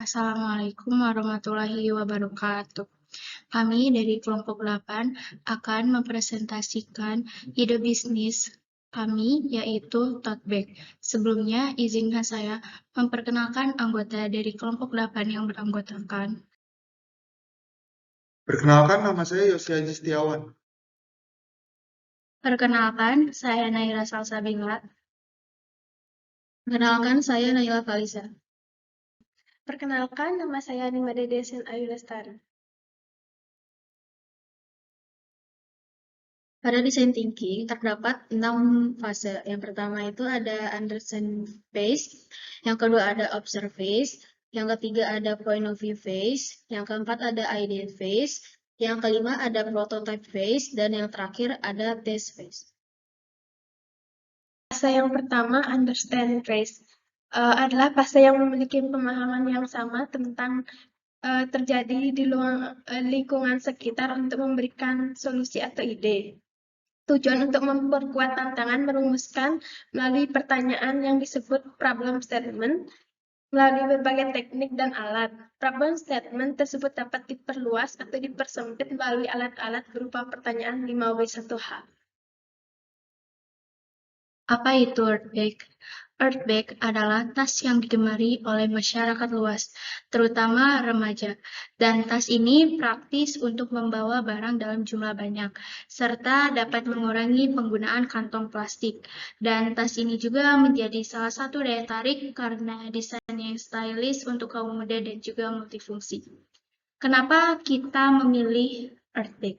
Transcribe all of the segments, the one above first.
Assalamualaikum warahmatullahi wabarakatuh. Kami dari kelompok 8 akan mempresentasikan ide bisnis kami, yaitu tote bag. Sebelumnya, izinkan saya memperkenalkan anggota dari kelompok 8 yang beranggotakan. Perkenalkan, nama saya Yosi Haji Setiawan. Perkenalkan, saya Naira Salsabila. Perkenalkan, saya Naila Falisa. Perkenalkan, nama saya Nimade Desen Ayu Lestari. Pada desain thinking terdapat 6 fase. Yang pertama itu ada understand phase, yang kedua ada observe phase, yang ketiga ada point of view phase, yang keempat ada idea phase, yang kelima ada prototype phase, dan yang terakhir ada test phase. Fase yang pertama, understand phase, adalah fase yang memiliki pemahaman yang sama tentang terjadi di lingkungan sekitar untuk memberikan solusi atau ide. Tujuan untuk memperkuat tantangan merumuskan melalui pertanyaan yang disebut problem statement melalui berbagai teknik dan alat. Problem statement tersebut dapat diperluas atau dipersempit melalui alat-alat berupa pertanyaan 5W1H. Apa itu earth bag? Earth bag adalah tas yang digemari oleh masyarakat luas, terutama remaja. Dan tas ini praktis untuk membawa barang dalam jumlah banyak, serta dapat mengurangi penggunaan kantong plastik. Dan tas ini juga menjadi salah satu daya tarik karena desainnya yang stylish untuk kaum muda dan juga multifungsi. Kenapa kita memilih earth bag?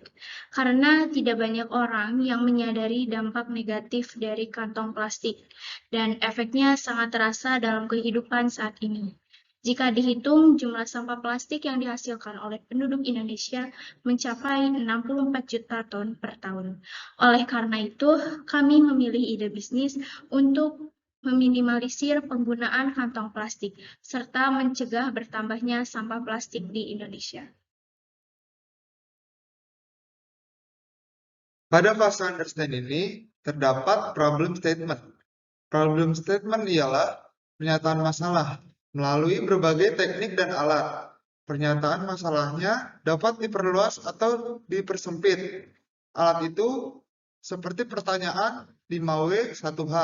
Karena tidak banyak orang yang menyadari dampak negatif dari kantong plastik, dan efeknya sangat terasa dalam kehidupan saat ini. Jika dihitung, jumlah sampah plastik yang dihasilkan oleh penduduk Indonesia mencapai 64 juta ton per tahun. Oleh karena itu, kami memilih ide bisnis untuk meminimalisir penggunaan kantong plastik, serta mencegah bertambahnya sampah plastik di Indonesia. Pada fase understand ini, terdapat problem statement. Problem statement ialah pernyataan masalah melalui berbagai teknik dan alat. Pernyataan masalahnya dapat diperluas atau dipersempit. Alat itu seperti pertanyaan 5W1H.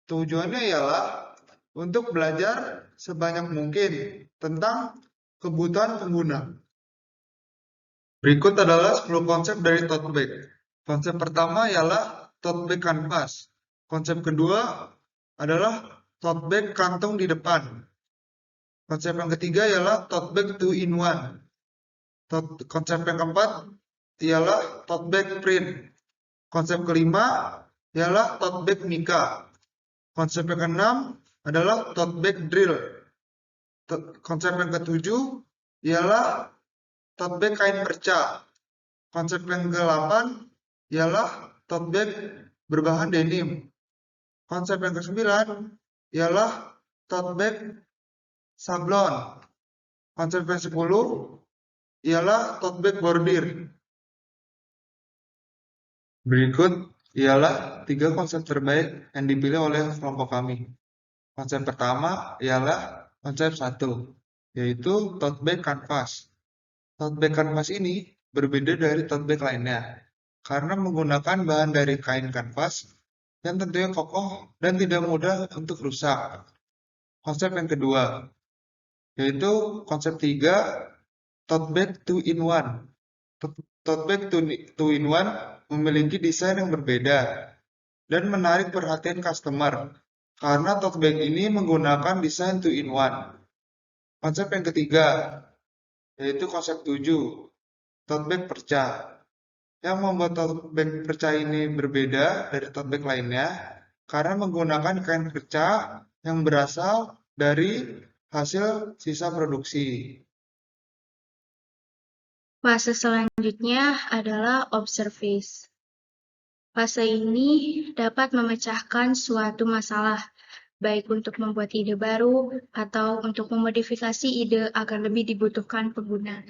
Tujuannya ialah untuk belajar sebanyak mungkin tentang kebutuhan pengguna. Berikut adalah 10 konsep dari tote bag. Konsep pertama ialah tote bag kanvas. Konsep kedua adalah tote bag kantong di depan. Konsep yang ketiga ialah tote bag 2-in-1. Konsep yang keempat ialah tote bag print. Konsep kelima ialah tote bag Mika. Konsep yang keenam adalah tote bag drill. Konsep yang ketujuh ialah tote bag kain perca. Konsep yang ke-8 ialah tote bag berbahan denim. Konsep yang ke-9 ialah tote bag sablon. Konsep yang ke-10 ialah tote bag bordir. Berikut ialah 3 konsep terbaik yang dipilih oleh kelompok kami. Konsep pertama ialah konsep 1, yaitu tote bag kanvas. Tote bag kanvas ini berbeda dari tote bag lainnya karena menggunakan bahan dari kain kanvas yang tentunya kokoh dan tidak mudah untuk rusak. Konsep yang kedua yaitu konsep 3, tote bag 2-in-1. Tote bag 2-in-1 memiliki desain yang berbeda dan menarik perhatian customer karena tote bag ini menggunakan desain 2-in-1. Konsep yang ketiga yaitu konsep 7, tote bag perca. Yang membuat tote bag perca ini berbeda dari tote bag lainnya karena menggunakan kain perca yang berasal dari hasil sisa produksi. Fase selanjutnya adalah observe phase. Fase ini dapat memecahkan suatu masalah, baik untuk membuat ide baru atau untuk memodifikasi ide agar lebih dibutuhkan pengguna.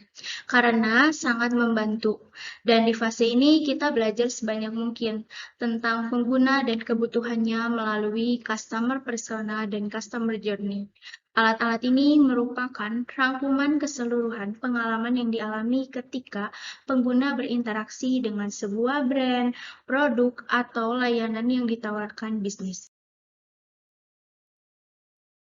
Karena sangat membantu. Dan di fase ini kita belajar sebanyak mungkin tentang pengguna dan kebutuhannya melalui customer persona dan customer journey. Alat-alat ini merupakan rangkuman keseluruhan pengalaman yang dialami ketika pengguna berinteraksi dengan sebuah brand, produk, atau layanan yang ditawarkan bisnis.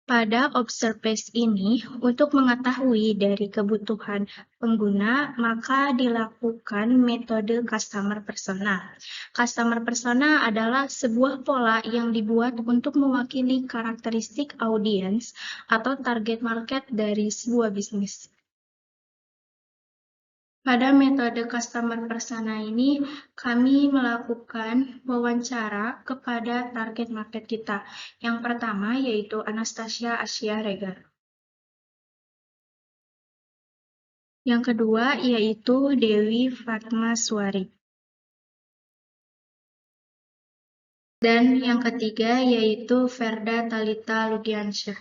Pada observe phase ini, untuk mengetahui dari kebutuhan pengguna, maka dilakukan metode customer persona. Customer persona adalah sebuah pola yang dibuat untuk mewakili karakteristik audiens atau target market dari sebuah bisnis. Pada metode customer persona ini, kami melakukan wawancara kepada target market kita. Yang pertama yaitu Anastasia Asia Regar. Yang kedua yaitu Dewi Fatmaswari. Dan yang ketiga yaitu Ferda Talita Lugiansyah.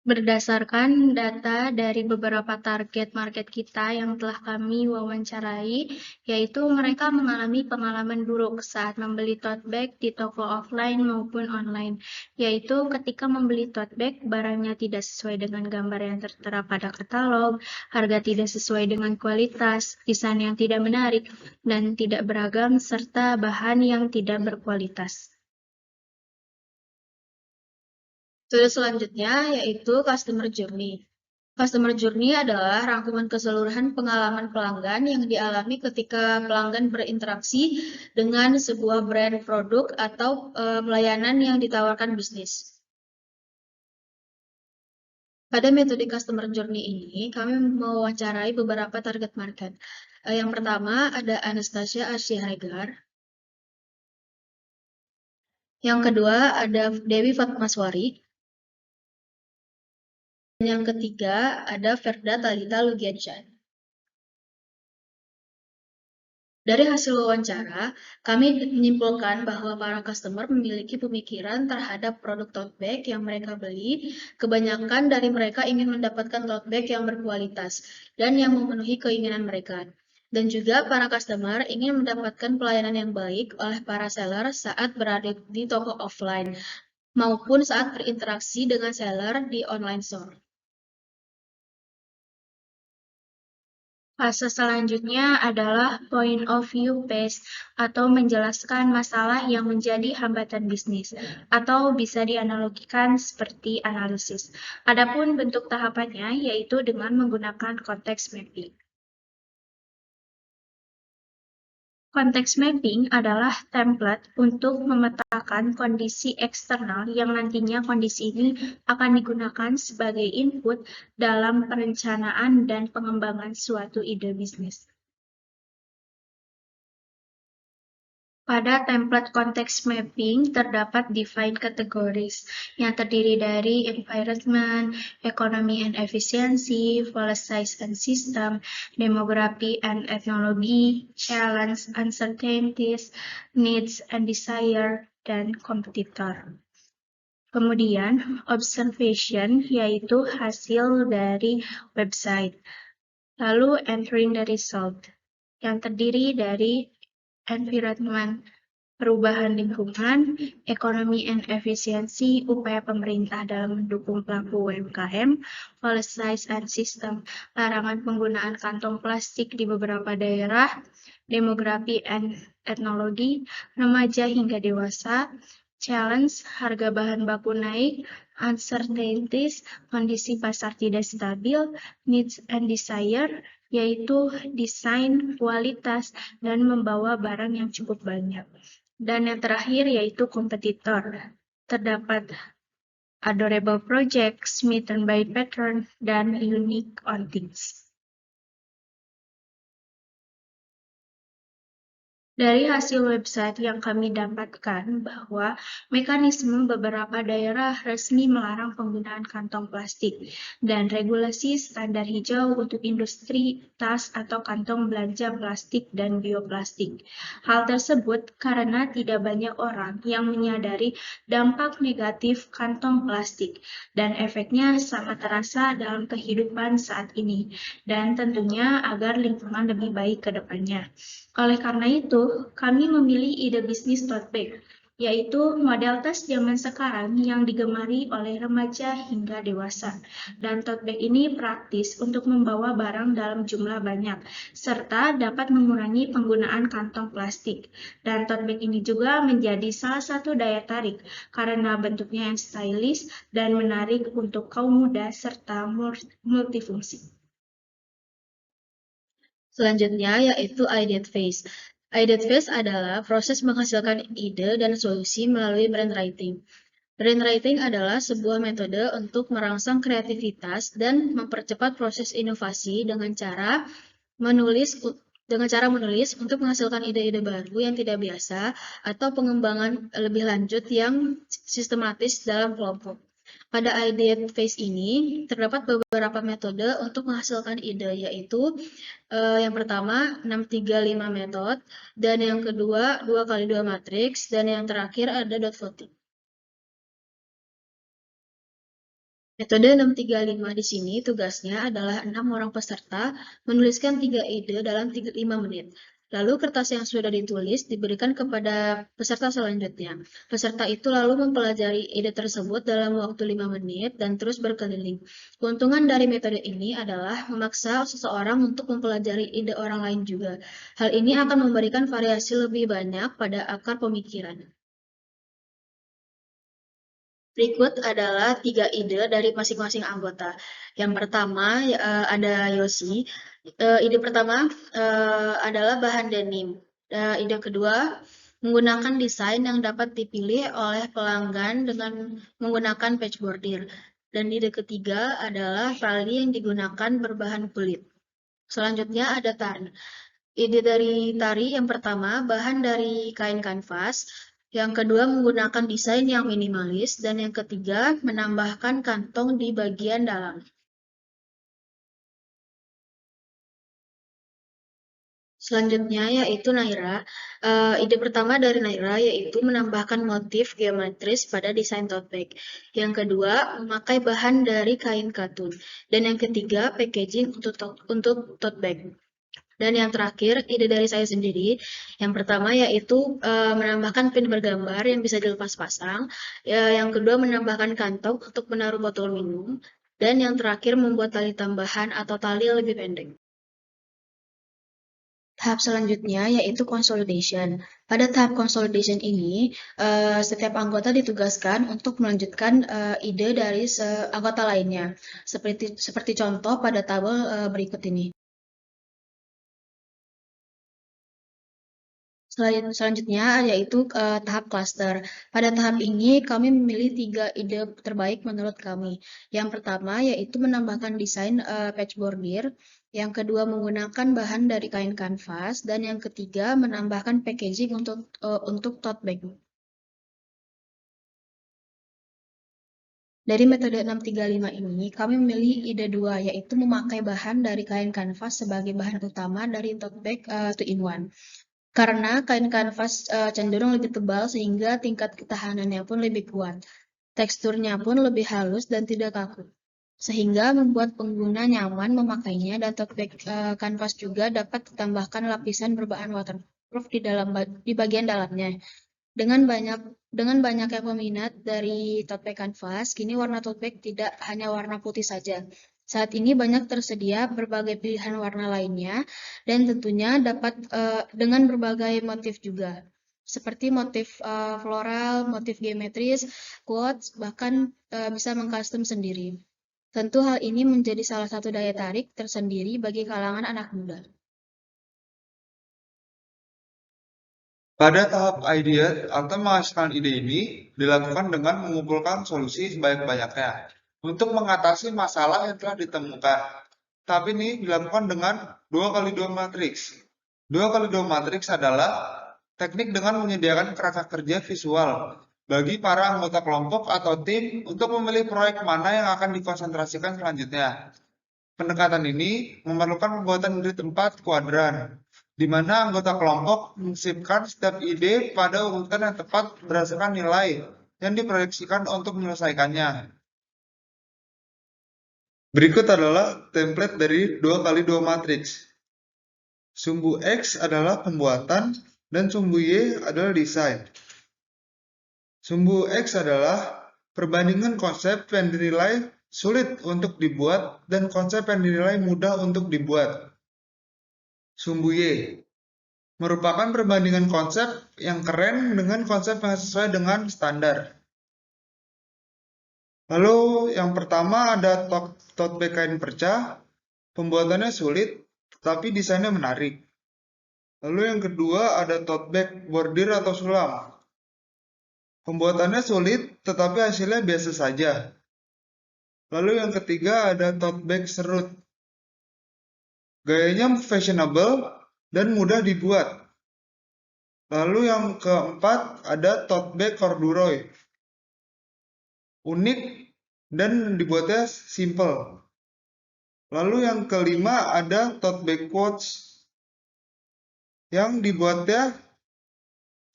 Berdasarkan data dari beberapa target market kita yang telah kami wawancarai, yaitu mereka mengalami pengalaman buruk saat membeli tote bag di toko offline maupun online, yaitu ketika membeli tote bag, barangnya tidak sesuai dengan gambar yang tertera pada katalog, harga tidak sesuai dengan kualitas, desain yang tidak menarik, dan tidak beragam, serta bahan yang tidak berkualitas. Metode selanjutnya yaitu Customer Journey. Customer Journey adalah rangkuman keseluruhan pengalaman pelanggan yang dialami ketika pelanggan berinteraksi dengan sebuah brand produk atau layanan yang ditawarkan bisnis. Pada metode Customer Journey ini, kami mewawancarai beberapa target market. Yang pertama ada Anastasia Asia Regar. Yang kedua ada Dewi Fatmaswari. Yang ketiga ada Ferda Talita Lugiansyah. Dari hasil wawancara, kami menyimpulkan bahwa para customer memiliki pemikiran terhadap produk tote bag yang mereka beli. Kebanyakan dari mereka ingin mendapatkan tote bag yang berkualitas dan yang memenuhi keinginan mereka. Dan juga para customer ingin mendapatkan pelayanan yang baik oleh para seller saat berada di toko offline maupun saat berinteraksi dengan seller di online store. Fase selanjutnya adalah point of view phase atau menjelaskan masalah yang menjadi hambatan bisnis atau bisa dianalogikan seperti analisis. Adapun bentuk tahapannya yaitu dengan menggunakan context mapping. Context mapping adalah template untuk memetakan kondisi eksternal yang nantinya kondisi ini akan digunakan sebagai input dalam perencanaan dan pengembangan suatu ide bisnis. Pada template context mapping terdapat defined categories yang terdiri dari environment, economy and efficiency, policies and system, demography and ethnology, challenge, uncertainties, needs and desire, dan competitor. Kemudian, observation yaitu hasil dari website. Lalu, entering the result yang terdiri dari environment, perubahan lingkungan, ekonomi and efisiensi, upaya pemerintah dalam mendukung pelaku UMKM, policies and system, larangan penggunaan kantong plastik di beberapa daerah, demografi and ethnology, remaja hingga dewasa, challenge, harga bahan baku naik, uncertainties, kondisi pasar tidak stabil, needs and desire, yaitu desain, kualitas, dan membawa barang yang cukup banyak. Dan yang terakhir yaitu kompetitor. Terdapat adorable project, smitten by pattern, dan unique on things. Dari hasil website yang kami dapatkan bahwa mekanisme beberapa daerah resmi melarang penggunaan kantong plastik dan regulasi standar hijau untuk industri tas atau kantong belanja plastik dan bioplastik. Hal tersebut karena tidak banyak orang yang menyadari dampak negatif kantong plastik dan efeknya sangat terasa dalam kehidupan saat ini dan tentunya agar lingkungan lebih baik ke depannya. Oleh karena itu, kami memilih ide bisnis tote bag, yaitu model tas zaman sekarang yang digemari oleh remaja hingga dewasa. Dan tote bag ini praktis untuk membawa barang dalam jumlah banyak, serta dapat mengurangi penggunaan kantong plastik. Dan tote bag ini juga menjadi salah satu daya tarik karena bentuknya yang stylish dan menarik untuk kaum muda serta multifungsi. Selanjutnya yaitu ideate phase. Ideate phase adalah proses menghasilkan ide dan solusi melalui brainwriting. Brainwriting adalah sebuah metode untuk merangsang kreativitas dan mempercepat proses inovasi dengan cara menulis untuk menghasilkan ide-ide baru yang tidak biasa atau pengembangan lebih lanjut yang sistematis dalam kelompok. Pada ideate phase ini, terdapat beberapa metode untuk menghasilkan ide, yaitu yang pertama 635 method, dan yang kedua 2x2 matrix, dan yang terakhir ada dot voting. Metode 635 di sini tugasnya adalah 6 orang peserta menuliskan 3 ide dalam 5 menit. Lalu kertas yang sudah ditulis diberikan kepada peserta selanjutnya. Peserta itu lalu mempelajari ide tersebut dalam waktu 5 menit dan terus berkeliling. Keuntungan dari metode ini adalah memaksa seseorang untuk mempelajari ide orang lain juga. Hal ini akan memberikan variasi lebih banyak pada akar pemikiran. Berikut adalah 3 ide dari masing-masing anggota. Yang pertama ada Yosi. Ide pertama adalah bahan denim. Ide kedua menggunakan desain yang dapat dipilih oleh pelanggan dengan menggunakan patch bordir. Dan ide ketiga adalah tali yang digunakan berbahan kulit. Selanjutnya ada tari. Ide dari tari yang pertama bahan dari kain kanvas. Yang kedua menggunakan desain yang minimalis, dan yang ketiga menambahkan kantong di bagian dalam. Selanjutnya yaitu Naira. Ide pertama dari Naira yaitu menambahkan motif geometris pada desain tote bag. Yang kedua memakai bahan dari kain katun. Dan yang ketiga packaging untuk tote bag. Dan yang terakhir, ide dari saya sendiri. Yang pertama yaitu menambahkan pin bergambar yang bisa dilepas pasang. Yang kedua menambahkan kantong untuk menaruh botol minum. Dan yang terakhir membuat tali tambahan atau tali yang lebih pendek. Tahap selanjutnya yaitu consolidation. Pada tahap consolidation ini, setiap anggota ditugaskan untuk melanjutkan ide dari anggota lainnya. Seperti contoh pada tabel berikut ini. Selanjutnya yaitu tahap cluster. Pada tahap ini kami memilih 3 ide terbaik menurut kami. Yang pertama yaitu menambahkan desain patch bordir. Yang kedua menggunakan bahan dari kain kanvas. Dan yang ketiga menambahkan packaging untuk tote bag. Dari metode 635 ini, kami memilih ide 2, yaitu memakai bahan dari kain kanvas sebagai bahan utama dari tote bag 2-in-1. Karena kain kanvas cenderung lebih tebal sehingga tingkat ketahanannya pun lebih kuat. Teksturnya pun lebih halus dan tidak kaku. Sehingga membuat pengguna nyaman memakainya, dan tote bag kanvas juga dapat ditambahkan lapisan berbahan waterproof di bagian dalamnya. Dengan banyaknya peminat dari tote bag kanvas, kini warna tote bag tidak hanya warna putih saja. Saat ini banyak tersedia berbagai pilihan warna lainnya, dan tentunya dapat dengan berbagai motif juga. Seperti motif floral, motif geometris, quotes, bahkan bisa mengcustom sendiri. Tentu hal ini menjadi salah satu daya tarik tersendiri bagi kalangan anak muda. Pada tahap ideate atau menghasilkan ide ini dilakukan dengan mengumpulkan solusi sebanyak-banyaknya untuk mengatasi masalah yang telah ditemukan. Tapi ini dilakukan dengan 2x2 matriks. 2x2 matriks adalah teknik dengan menyediakan kerangka kerja visual bagi para anggota kelompok atau tim untuk memilih proyek mana yang akan dikonsentrasikan selanjutnya. Pendekatan ini memerlukan pembuatan grid 4 kuadran, di mana anggota kelompok mensisipkan setiap ide pada urutan yang tepat berdasarkan nilai yang diproyeksikan untuk menyelesaikannya. Berikut adalah template dari 2x2 matriks. Sumbu X adalah pembuatan dan sumbu Y adalah desain. Sumbu X adalah perbandingan konsep yang dinilai sulit untuk dibuat dan konsep yang dinilai mudah untuk dibuat. Sumbu Y merupakan perbandingan konsep yang keren dengan konsep yang sesuai dengan standar. Lalu yang pertama ada tote bag kain perca, pembuatannya sulit tetapi desainnya menarik. Lalu yang kedua ada tote bag bordir atau sulam. Pembuatannya sulit tetapi hasilnya biasa saja. Lalu yang ketiga ada tote bag serut. Gayanya fashionable dan mudah dibuat. Lalu yang keempat ada tote bag corduroy. Unik dan dibuatnya simple. Lalu yang kelima ada tote bag quotes yang dibuatnya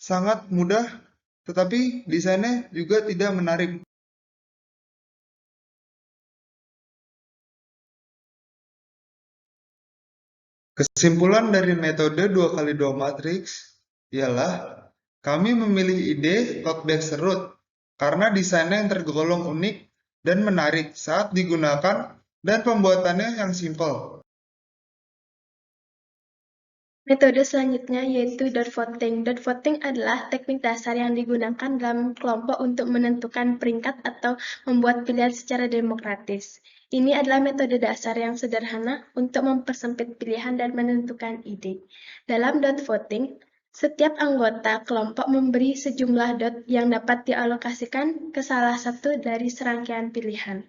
sangat mudah tetapi desainnya juga tidak menarik. Kesimpulan dari metode 2x2 matriks ialah kami memilih ide tote bag serut karena desainnya yang tergolong unik dan menarik saat digunakan dan pembuatannya yang simpel. Metode selanjutnya yaitu dot voting. Dot voting adalah teknik dasar yang digunakan dalam kelompok untuk menentukan peringkat atau membuat pilihan secara demokratis. Ini adalah metode dasar yang sederhana untuk mempersempit pilihan dan menentukan ide. Dalam dot voting, setiap anggota kelompok memberi sejumlah dot yang dapat dialokasikan ke salah satu dari serangkaian pilihan.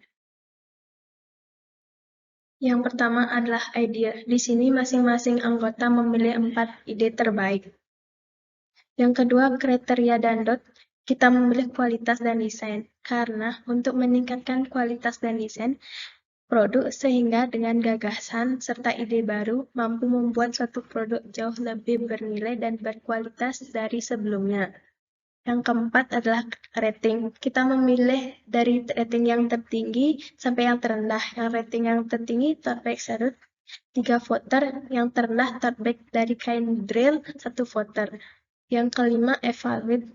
Yang pertama adalah idea. Di sini masing-masing anggota memilih 4 ide terbaik. Yang kedua, kriteria dan dot. Kita memilih kualitas dan desain. Karena untuk meningkatkan kualitas dan desain produk sehingga dengan gagasan serta ide baru mampu membuat suatu produk jauh lebih bernilai dan berkualitas dari sebelumnya. Yang keempat adalah rating. Kita memilih dari rating yang tertinggi sampai yang terendah. Yang rating yang tertinggi tote bag serut, 3 voter. Yang terendah tote bag dari kain drill, 1 voter. Yang kelima evaluate.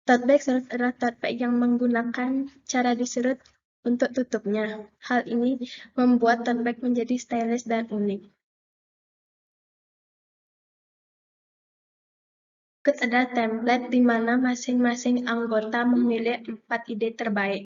Tote bag serut adalah tote bag yang menggunakan cara diserut untuk tutupnya. Hal ini membuat tote bag menjadi stylish dan unik. Berikut adalah template di mana masing-masing anggota memilih 4 ide terbaik.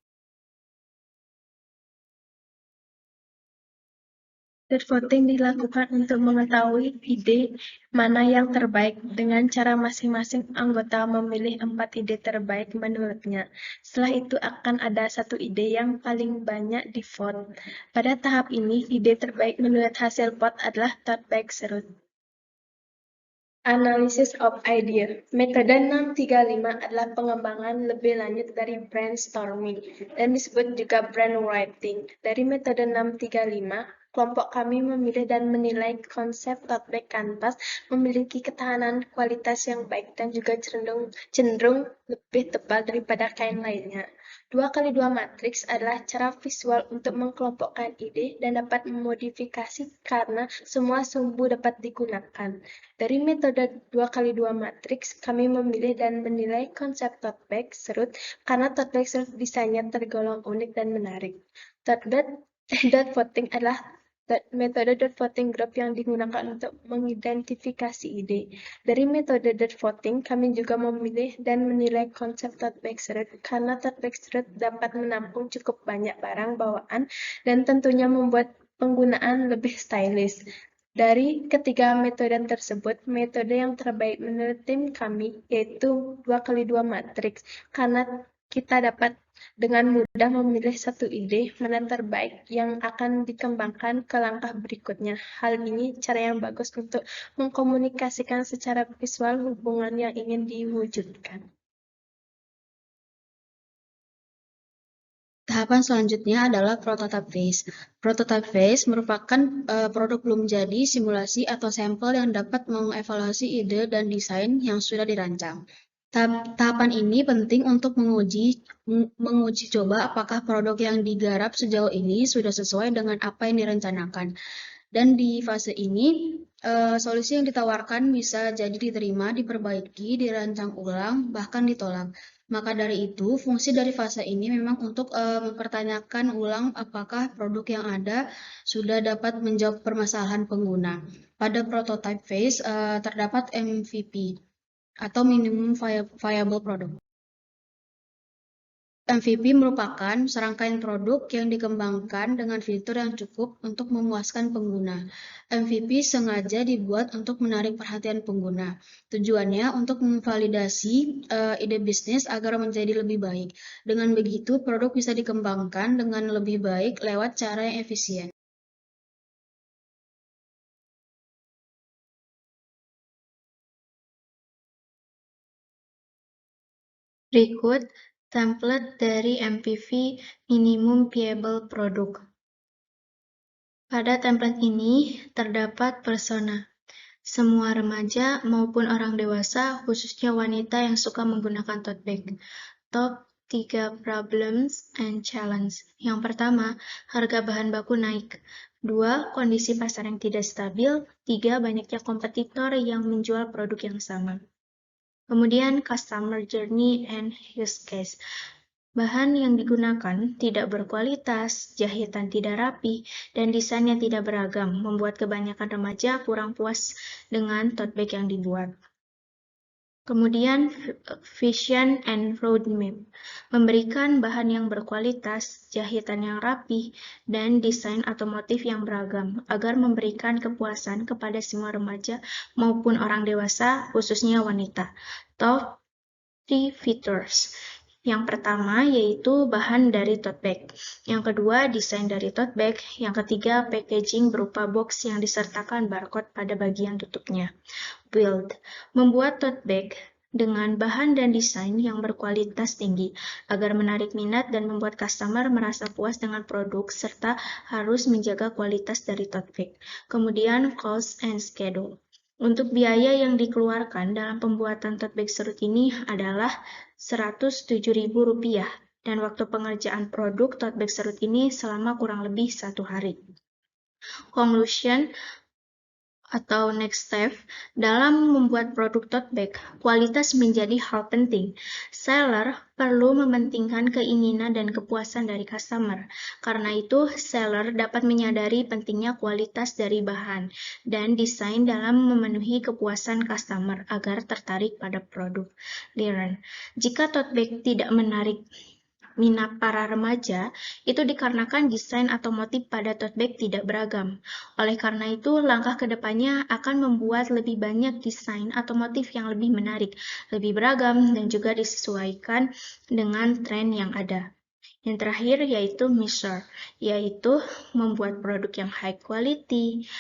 Dot voting dilakukan untuk mengetahui ide mana yang terbaik dengan cara masing-masing anggota memilih 4 ide terbaik menurutnya. Setelah itu akan ada satu ide yang paling banyak di vote. Pada tahap ini, ide terbaik menurut hasil vote adalah tote bag serut. Analysis of idea. Metode 635 adalah pengembangan lebih lanjut dari brainstorming dan disebut juga brainwriting. Dari metode 635, kelompok kami memilih dan menilai konsep tote bag kanvas memiliki ketahanan kualitas yang baik dan juga cenderung lebih tebal daripada kain lainnya. 2x2 matriks adalah cara visual untuk mengkelompokkan ide dan dapat memodifikasi karena semua sumbu dapat digunakan. Dari metode 2x2 matriks, kami memilih dan menilai konsep tote bag serut karena tote bag serut desainnya tergolong unik dan menarik. Dot voting adalah metode dot voting group yang digunakan untuk mengidentifikasi ide. Dari metode dot voting, kami juga memilih dan menilai konsep tote bag serut karena tote bag serut dapat menampung cukup banyak barang bawaan dan tentunya membuat penggunaan lebih stylish. Dari ketiga metode tersebut, metode yang terbaik menurut tim kami yaitu 2x2 matriks karena kita dapat dengan mudah memilih satu ide mana terbaik yang akan dikembangkan ke langkah berikutnya. Hal ini cara yang bagus untuk mengkomunikasikan secara visual hubungan yang ingin diwujudkan. Tahapan selanjutnya adalah prototype phase. Prototype phase merupakan produk belum jadi, simulasi atau sampel yang dapat mengevaluasi ide dan desain yang sudah dirancang. Tahapan ini penting untuk menguji coba apakah produk yang digarap sejauh ini sudah sesuai dengan apa yang direncanakan. Dan di fase ini, solusi yang ditawarkan bisa jadi diterima, diperbaiki, dirancang ulang, bahkan ditolak. Maka dari itu, fungsi dari fase ini memang untuk mempertanyakan ulang apakah produk yang ada sudah dapat menjawab permasalahan pengguna. Pada prototype phase, terdapat MVP atau Minimum Viable Product. MVP merupakan serangkaian produk yang dikembangkan dengan fitur yang cukup untuk memuaskan pengguna. MVP sengaja dibuat untuk menarik perhatian pengguna. Tujuannya untuk memvalidasi ide bisnis agar menjadi lebih baik. Dengan begitu, produk bisa dikembangkan dengan lebih baik lewat cara yang efisien. Berikut template dari MPV Minimum Viable Product. Pada template ini terdapat persona. Semua remaja maupun orang dewasa, khususnya wanita yang suka menggunakan tote bag. Top 3 problems and challenge. Yang pertama, harga bahan baku naik. 2, kondisi pasar yang tidak stabil. 3, banyaknya kompetitor yang menjual produk yang sama. Kemudian, customer journey and use case. Bahan yang digunakan tidak berkualitas, jahitan tidak rapi, dan desain yang tidak beragam, membuat kebanyakan remaja kurang puas dengan tote bag yang dibuat. Kemudian, vision and roadmap, memberikan bahan yang berkualitas, jahitan yang rapi, dan desain atau motif yang beragam, agar memberikan kepuasan kepada semua remaja maupun orang dewasa, khususnya wanita. Top 3 features. Yang pertama yaitu bahan dari tote bag. Yang kedua, desain dari tote bag. Yang ketiga, packaging berupa box yang disertakan barcode pada bagian tutupnya. Build, membuat tote bag dengan bahan dan desain yang berkualitas tinggi, agar menarik minat dan membuat customer merasa puas dengan produk, serta harus menjaga kualitas dari tote bag. Kemudian, cost and schedule. Untuk biaya yang dikeluarkan dalam pembuatan tote bag serut ini adalah Rp107.000 dan waktu pengerjaan produk tote bag serut ini selama kurang lebih 1 hari. Conclusion atau next step, dalam membuat produk tote bag, kualitas menjadi hal penting. Seller perlu mementingkan keinginan dan kepuasan dari customer. Karena itu, seller dapat menyadari pentingnya kualitas dari bahan dan desain dalam memenuhi kepuasan customer agar tertarik pada produk. Learn, jika tote bag tidak menarik minat para remaja, itu dikarenakan desain atau motif pada tote bag tidak beragam. Oleh karena itu, langkah kedepannya akan membuat lebih banyak desain atau motif yang lebih menarik, lebih beragam, dan juga disesuaikan dengan tren yang ada. Yang terakhir yaitu measure, yaitu membuat produk yang high quality,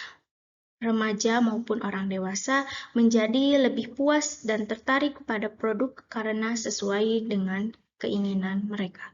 remaja maupun orang dewasa menjadi lebih puas dan tertarik pada produk karena sesuai dengan keinginan mereka.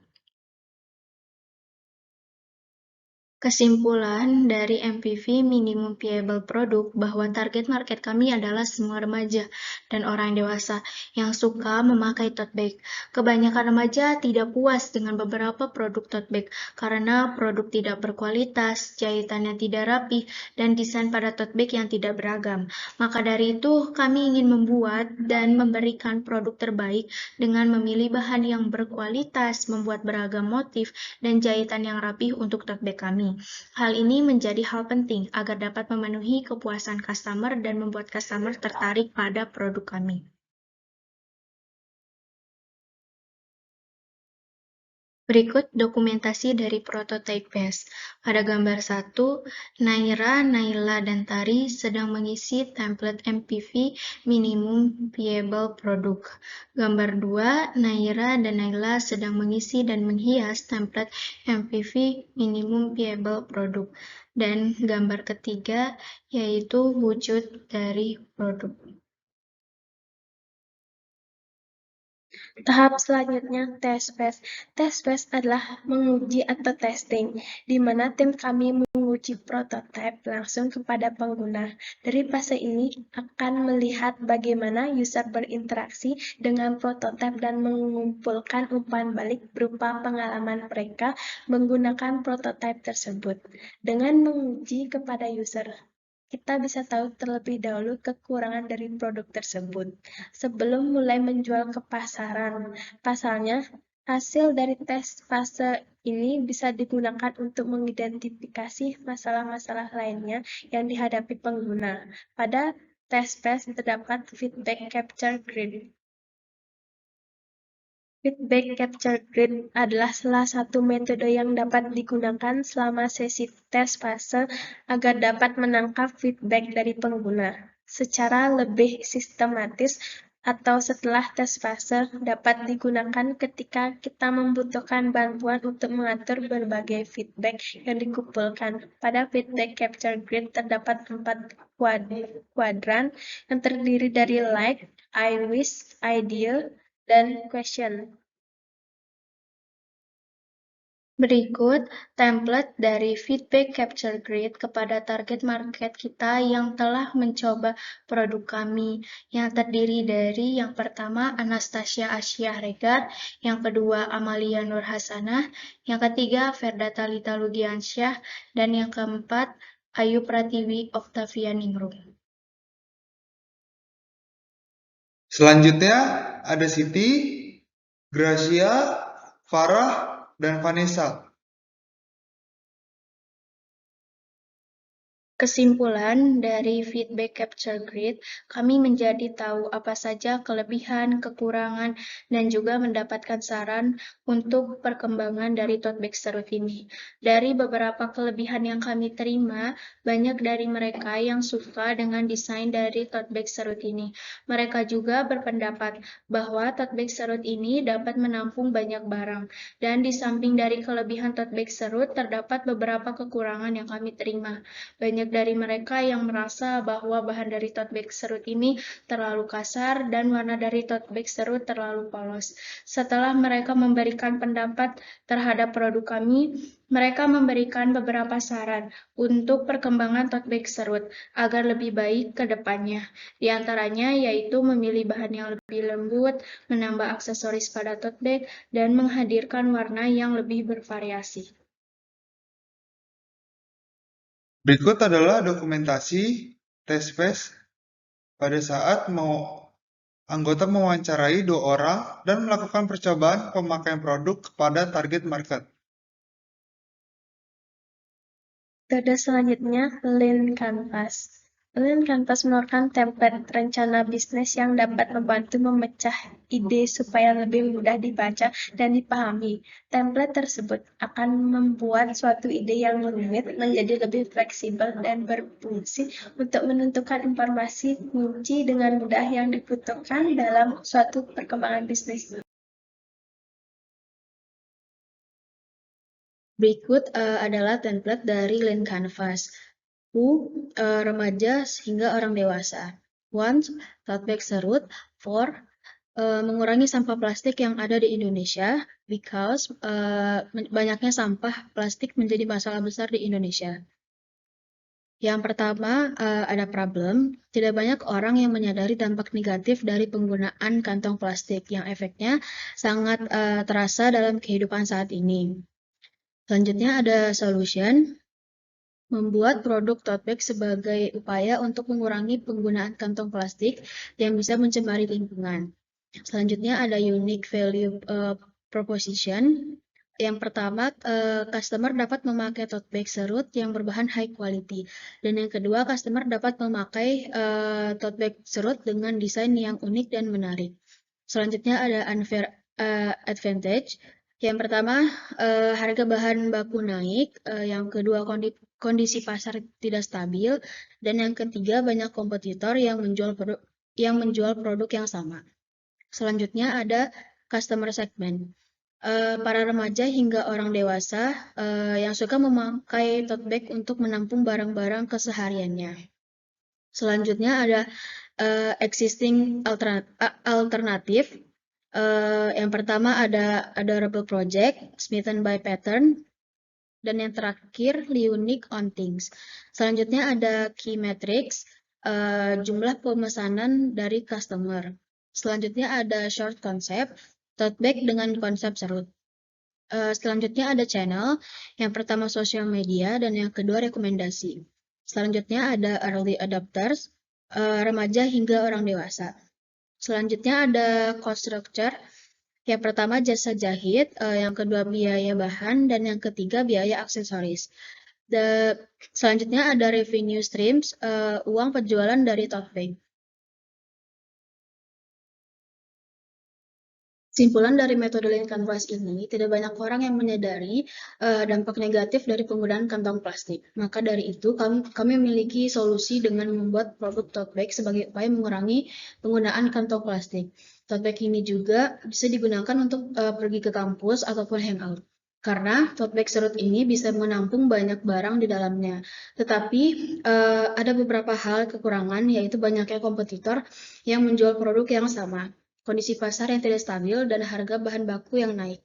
Kesimpulan dari MPV Minimum Viable Product bahwa target market kami adalah semua remaja dan orang dewasa yang suka memakai tote bag. Kebanyakan remaja tidak puas dengan beberapa produk tote bag karena produk tidak berkualitas, jahitannya tidak rapi, dan desain pada tote bag yang tidak beragam. Maka dari itu, kami ingin membuat dan memberikan produk terbaik dengan memilih bahan yang berkualitas, membuat beragam motif, dan jahitan yang rapi untuk tote bag kami. Hal ini menjadi hal penting agar dapat memenuhi kepuasan customer dan membuat customer tertarik pada produk kami. Berikut dokumentasi dari prototype base. Pada gambar 1, Naira, Naila, dan Tari sedang mengisi template MPV Minimum Viable Product. Gambar 2, Naira dan Naila sedang mengisi dan menghias template MPV Minimum Viable Product. Dan gambar ketiga yaitu wujud dari produk. Tahap selanjutnya, test phase. Test phase adalah menguji atau testing, di mana tim kami menguji prototipe langsung kepada pengguna. Dari fase ini akan melihat bagaimana user berinteraksi dengan prototipe dan mengumpulkan umpan balik berupa pengalaman mereka menggunakan prototipe tersebut. Dengan menguji kepada user, kita bisa tahu terlebih dahulu kekurangan dari produk tersebut sebelum mulai menjual ke pasaran. Pasalnya, hasil dari tes fase ini bisa digunakan untuk mengidentifikasi masalah-masalah lainnya yang dihadapi pengguna. Pada tes phase terdapat feedback capture grid. Feedback capture grid adalah salah satu metode yang dapat digunakan selama sesi tes fase agar dapat menangkap feedback dari pengguna secara lebih sistematis atau setelah tes fase dapat digunakan ketika kita membutuhkan bantuan untuk mengatur berbagai feedback yang dikumpulkan. Pada feedback capture grid terdapat 4 kuadran yang terdiri dari like, I wish, ideal, dan question. Berikut template dari feedback capture grid kepada target market kita yang telah mencoba produk kami, yang terdiri dari yang pertama Anastasia Asia Regar, yang kedua Amalia Nur Hasanah, yang ketiga Ferda Talita Lugiansyah, dan yang keempat Ayu Pratiwi Octavia Ningrum. Selanjutnya ada Siti, Gracia, Farah, dan Vanessa. Kesimpulan dari feedback capture grid, kami menjadi tahu apa saja kelebihan, kekurangan, dan juga mendapatkan saran untuk perkembangan dari tote bag serut ini. Dari beberapa kelebihan yang kami terima, banyak dari mereka yang suka dengan desain dari tote bag serut ini. Mereka juga berpendapat bahwa tote bag serut ini dapat menampung banyak barang. Dan di samping dari kelebihan tote bag serut, terdapat beberapa kekurangan yang kami terima. Banyak dari mereka yang merasa bahwa bahan dari tote bag serut ini terlalu kasar dan warna dari tote bag serut terlalu polos. Setelah mereka memberikan pendapat terhadap produk kami, mereka memberikan beberapa saran untuk perkembangan tote bag serut agar lebih baik ke depannya. Di antaranya yaitu memilih bahan yang lebih lembut, menambah aksesoris pada tote bag, dan menghadirkan warna yang lebih bervariasi. Berikut adalah dokumentasi tes phase pada saat anggota mewawancarai 2 orang dan melakukan percobaan pemakaian produk kepada target market. Metode selanjutnya, Lean Canvas. Lean Canvas merupakan template rencana bisnis yang dapat membantu memecah ide supaya lebih mudah dibaca dan dipahami. Template tersebut akan membuat suatu ide yang rumit menjadi lebih fleksibel dan berfungsi untuk menentukan informasi kunci dengan mudah yang dibutuhkan dalam suatu perkembangan bisnis. Berikut adalah template dari Lean Canvas. Remaja hingga orang dewasa. 1. Tote bag serut. 4. Mengurangi sampah plastik yang ada di Indonesia because banyaknya sampah plastik menjadi masalah besar di Indonesia. Yang pertama, ada problem. Tidak banyak orang yang menyadari dampak negatif dari penggunaan kantong plastik yang efeknya sangat terasa dalam kehidupan saat ini. Selanjutnya ada solution. Membuat produk tote bag sebagai upaya untuk mengurangi penggunaan kantong plastik yang bisa mencemari lingkungan. Selanjutnya ada unique value proposition. Yang pertama, customer dapat memakai tote bag serut yang berbahan high quality. Dan yang kedua, customer dapat memakai tote bag serut dengan desain yang unik dan menarik. Selanjutnya ada unfair advantage. Yang pertama, harga bahan baku naik, yang kedua kondisi pasar tidak stabil, dan yang ketiga banyak kompetitor yang menjual produk yang sama. Selanjutnya ada customer segment. Para remaja hingga orang dewasa yang suka memakai tote bag untuk menampung barang-barang kesehariannya. Selanjutnya ada existing alternatif. Yang pertama ada Rebel Project, Smitten by Pattern, dan yang terakhir Leunique on Things. Selanjutnya ada Key Metrics, jumlah pemesanan dari customer. Selanjutnya ada Short Concept, tote bag dengan konsep serut. Selanjutnya ada channel, yang pertama social media dan yang kedua rekomendasi. Selanjutnya ada early adopters, remaja hingga orang dewasa. Selanjutnya ada cost structure, yang pertama jasa jahit, yang kedua biaya bahan, dan yang ketiga biaya aksesoris. Selanjutnya ada revenue streams, uang penjualan dari tote bag. Kesimpulan dari metode Lean Canvas ini, tidak banyak orang yang menyadari dampak negatif dari penggunaan kantong plastik. Maka dari itu, kami memiliki solusi dengan membuat produk tote bag sebagai upaya mengurangi penggunaan kantong plastik. Tote bag ini juga bisa digunakan untuk pergi ke kampus ataupun hangout. Karena tote bag serut ini bisa menampung banyak barang di dalamnya. Tetapi ada beberapa hal kekurangan, yaitu banyaknya kompetitor yang menjual produk yang sama, kondisi pasar yang tidak stabil, dan harga bahan baku yang naik.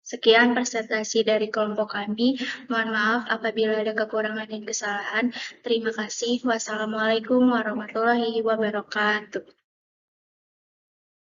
Sekian presentasi dari kelompok kami. Mohon maaf apabila ada kekurangan dan kesalahan. Terima kasih. Wassalamualaikum warahmatullahi wabarakatuh.